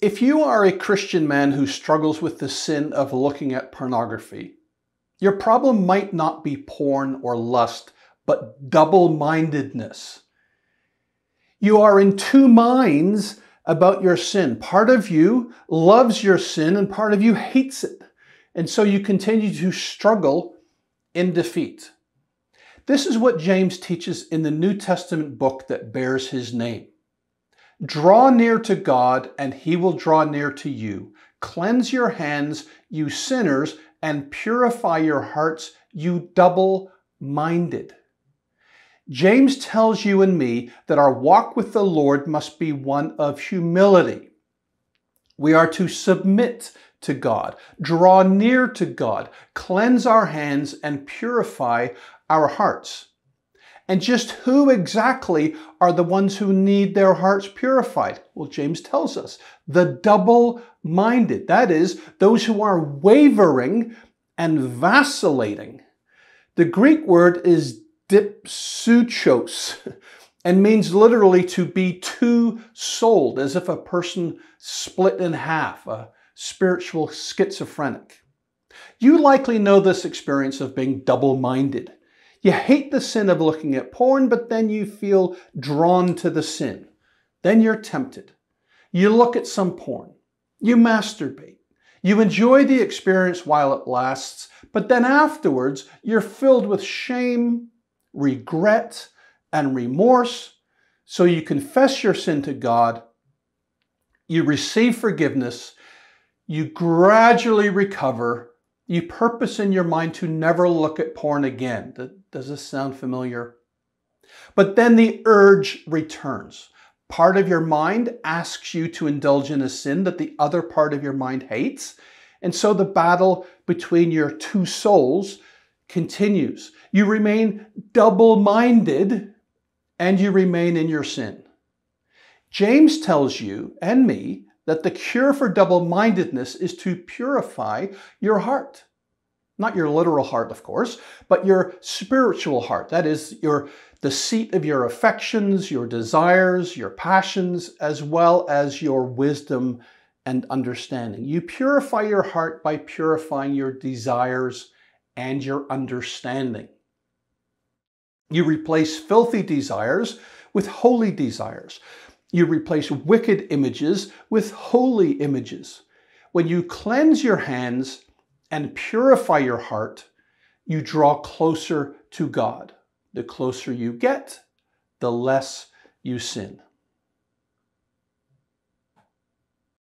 If you are a Christian man who struggles with the sin of looking at pornography, your problem might not be porn or lust, but double-mindedness. You are in two minds about your sin. Part of you loves your sin and part of you hates it. And so you continue to struggle in defeat. This is what James teaches in the New Testament book that bears his name. Draw near to God, and he will draw near to you. Cleanse your hands, you sinners, and purify your hearts, you double-minded. James tells you and me that our walk with the Lord must be one of humility. We are to submit to God, draw near to God, cleanse our hands, and purify our hearts. And just who exactly are the ones who need their hearts purified? Well, James tells us, the double-minded. That is, those who are wavering and vacillating. The Greek word is dipsuchos and means literally to be two-souled, as if a person split in half, a spiritual schizophrenic. You likely know this experience of being double-minded. You hate the sin of looking at porn, but then you feel drawn to the sin. Then you're tempted. You look at some porn. You masturbate. You enjoy the experience while it lasts, but then afterwards you're filled with shame, regret, and remorse. So you confess your sin to God. You receive forgiveness. You gradually recover. You purpose in your mind to never look at porn again. Does this sound familiar? But then the urge returns. Part of your mind asks you to indulge in a sin that the other part of your mind hates. And so the battle between your two souls continues. You remain double-minded and you remain in your sin. James tells you and me that the cure for double-mindedness is to purify your heart. Not your literal heart, of course, but your spiritual heart. That is, the seat of your affections, your desires, your passions, as well as your wisdom and understanding. You purify your heart by purifying your desires and your understanding. You replace filthy desires with holy desires. You replace wicked images with holy images. When you cleanse your hands and purify your heart, you draw closer to God. The closer you get, the less you sin.